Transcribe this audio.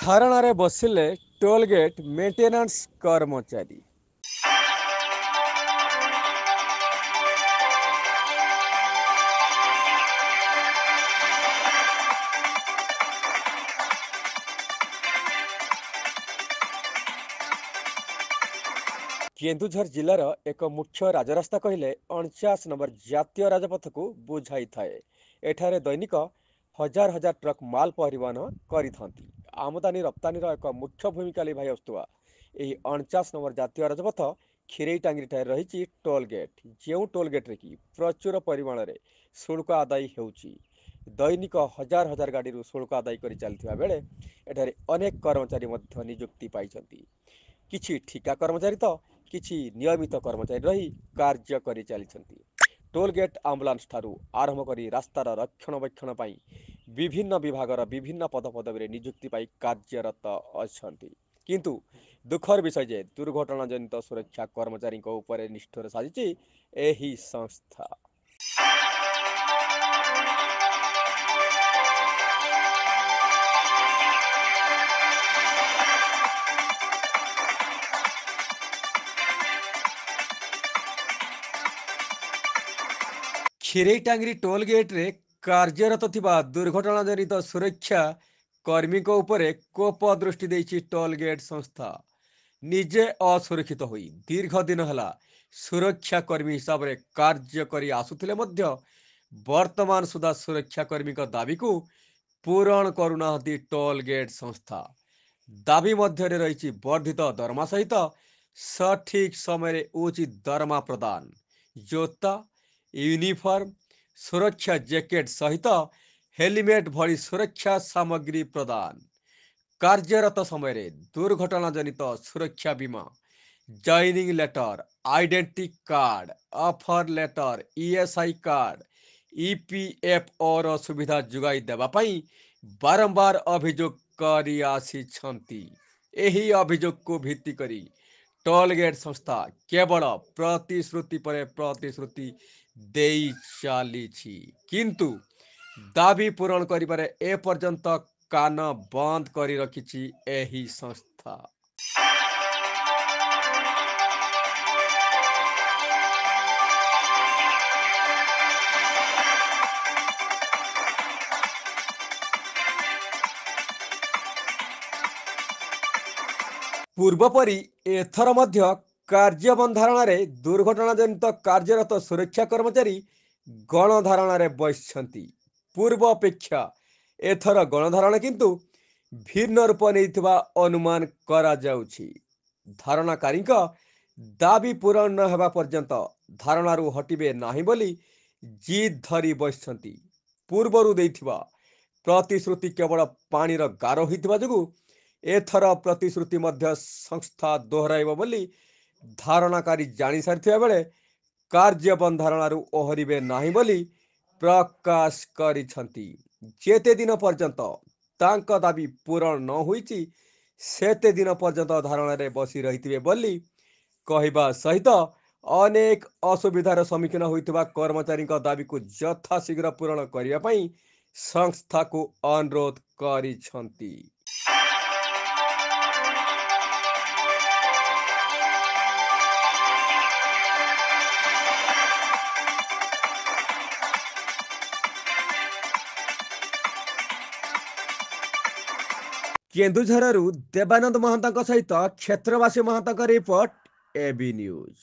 ଧାରଣାରେ ବସିଲେ toll gate maintenance କର୍ମଚାରୀ। କେନ୍ଦୁଝର ଜିଲ୍ଲାର ଏକ ମୁଖ୍ୟ ରାଜରାସ୍ତା କହିଲେ 49 ନମ୍ବର ଜାତୀୟ ରାଜପଥକୁ ବୁଝାଇଥାଏ। ଏଠାରେ ଦୈନିକ ହଜାର ହଜାର ଟ୍ରକ୍ ମାଲ ପରିବହନ କରିଥାନ୍ତି। ଆମଦାନୀ ରପ୍ତାନୀର ଏକ ମୁଖ୍ୟ ଭୂମିକା ଲିଭାଇ ଆସୁଥିବା ଏହି 49 ନମ୍ବର ଜାତୀୟ ରାଜପଥ କ୍ଷୀରେଇଟାଙ୍ଗିଠାରେ ରହିଛି ଟୋଲ୍ ଗେଟ୍। ଯେଉଁ ଟୋଲ୍ ଗେଟ୍ରେ କି ପ୍ରଚୁର ପରିମାଣରେ ଶୁଳ୍କ ଆଦାୟ ହେଉଛି। ଦୈନିକ ହଜାର ହଜାର ଗାଡ଼ିରୁ ଶୁଳ୍କ ଆଦାୟ କରି ଚାଲିଥିବା ବେଳେ ଏଠାରେ ଅନେକ କର୍ମଚାରୀ ମଧ୍ୟ ନିଯୁକ୍ତି ପାଇଛନ୍ତି। କିଛି ଠିକା କର୍ମଚାରୀ ତ କିଛି ନିୟମିତ କର୍ମଚାରୀ ରହି କାର୍ଯ୍ୟ କରି ଚାଲିଛନ୍ତି। ଟୋଲ୍ ଗେଟ୍ ଆମ୍ବୁଲାନ୍ସ ଠାରୁ ଆରମ୍ଭ କରି ରାସ୍ତାର ରକ୍ଷଣାବେକ୍ଷଣ ପାଇଁ ବିଭିନ୍ନ ବିଭାଗର ବିଭିନ୍ନ ପଦପଦବୀରେ ନିଯୁକ୍ତି ପାଇ କାର୍ଯ୍ୟରତ ଅଛନ୍ତି। କିନ୍ତୁ ଦୁଃଖର ବିଷୟ ଯେ ଦୁର୍ଘଟଣାଜନିତ ସୁରକ୍ଷା କର୍ମଚାରୀଙ୍କ ଉପରେ ନିଷ୍ଠୁର ସାଜିଛି ଏହି ସଂସ୍ଥା। କ୍ଷୀରେଇଟାଙ୍ଗି ଟୋଲ୍ ଗେଟ୍ରେ କାର୍ଯ୍ୟରତ ଥିବା ଦୁର୍ଘଟଣାଜନିତ ସୁରକ୍ଷା କର୍ମୀଙ୍କ ଉପରେ କୋପ ଦୃଷ୍ଟି ଦେଇଛି ଟୋଲ୍ ଗେଟ୍ ସଂସ୍ଥା। ନିଜେ ଅସୁରକ୍ଷିତ ହୋଇ ଦୀର୍ଘ ଦିନ ହେଲା ସୁରକ୍ଷା କର୍ମୀ ହିସାବରେ କାର୍ଯ୍ୟ କରି ଆସୁଥିଲେ ମଧ୍ୟ ବର୍ତ୍ତମାନ ସୁଦ୍ଧା ସୁରକ୍ଷା କର୍ମୀଙ୍କ ଦାବିକୁ ପୂରଣ କରୁନାହାନ୍ତି ଟୋଲ୍ ଗେଟ୍ ସଂସ୍ଥା। ଦାବି ମଧ୍ୟରେ ରହିଛି ବର୍ଦ୍ଧିତ ଦରମା ସହିତ ସଠିକ୍ ସମୟରେ ଉଚିତ ଦରମା ପ୍ରଦାନ, ଜୋତା, ୟୁନିଫର୍ମ, ସୁରକ୍ଷା ଜ୍ୟାକେଟ୍ ସହିତ ହେଲମେଟ୍ ଭଳି ସୁରକ୍ଷା ସାମଗ୍ରୀ ପ୍ରଦାନ, କାର୍ଯ୍ୟରତ ସମୟରେ ଦୁର୍ଘଟଣାଜନିତ ସୁରକ୍ଷା ବୀମା, joining letter, identity card, offer letter, ESI card, ଇପିଏଫ୍ଓର ସୁବିଧା ଯୋଗାଇ ଦେବା ପାଇଁ ବାରମ୍ବାର ଅଭିଯୋଗ କରି ଆସିଛନ୍ତି। ଏହି ଅଭିଯୋଗକୁ ଭିତ୍ତି କରି ଟୋଲ୍ ଗେଟ୍ ସଂସ୍ଥା କେବଳ ପ୍ରତିଶ୍ରୁତି ପରେ ପ୍ରତିଶ୍ରୁତି ଦେଇ ଚାଲିଛି, କିନ୍ତୁ ଦାବି ପୂରଣ କରିବାରେ ଏପର୍ଯ୍ୟନ୍ତ କାନ ବନ୍ଦ କରି ରଖିଛି ଏହି ସଂସ୍ଥା। ପୂର୍ବପରି ଏଥର ମଧ୍ୟ କାର୍ଯ୍ୟ ବନ୍ଦ ଧାରଣାରେ ଦୁର୍ଘଟଣାଜନିତ କାର୍ଯ୍ୟରତ ସୁରକ୍ଷା କର୍ମଚାରୀ ଗଣଧାରଣାରେ ବସିଛନ୍ତି। ପୂର୍ବ ଅପେକ୍ଷା ଏଥର ଗଣଧାରଣା କିନ୍ତୁ ଭିନ୍ନ ରୂପ ନେଇଥିବା ଅନୁମାନ କରାଯାଉଛି। ଧାରଣାକାରୀଙ୍କ ଦାବି ପୂରଣ ନ ହେବା ପର୍ଯ୍ୟନ୍ତ ଧାରଣାରୁ ହଟିବେ ନାହିଁ ବୋଲି ଜିଦ୍ ଧରି ବସିଛନ୍ତି। ପୂର୍ବରୁ ଦେଇଥିବା ପ୍ରତିଶ୍ରୁତି କେବଳ ପାଣିର ଗାର ହୋଇଥିବା ଯୋଗୁଁ ଏଥର ପ୍ରତିଶ୍ରୁତି ମଧ୍ୟ ସଂସ୍ଥା ଦୋହରାଇବ ବୋଲି ଧାରଣାକାରୀ ଜାଣିସାରିଥିବା ବେଳେ କାର୍ଯ୍ୟ ବନ୍ଦ ଧାରଣାରୁ ଓହରିବେ ନାହିଁ ବୋଲି ପ୍ରକାଶ କରିଛନ୍ତି। ଯେତେ ଦିନ ପର୍ଯ୍ୟନ୍ତ ତାଙ୍କ ଦାବି ପୂରଣ ନ ହୋଇଛି ସେତେ ଦିନ ପର୍ଯ୍ୟନ୍ତ ଧାରଣାରେ ବସି ରହିଥିବେ ବୋଲି କହିବା ସହିତ ଅନେକ ଅସୁବିଧାର ସମ୍ମୁଖୀନ ହୋଇଥିବା କର୍ମଚାରୀଙ୍କ ଦାବିକୁ ଯଥାଶୀଘ୍ର ପୂରଣ କରିବା ପାଇଁ ସଂସ୍ଥାକୁ ଅନୁରୋଧ କରିଛନ୍ତି। କେନ୍ଦୁଝରରୁ ଦେବାନନ୍ଦ ମହାନ୍ତଙ୍କ ସହିତ କ୍ଷେତ୍ରବାସୀ ମହାନ୍ତଙ୍କ ରିପୋର୍ଟ, এবি ନ୍ୟୁଜ୍।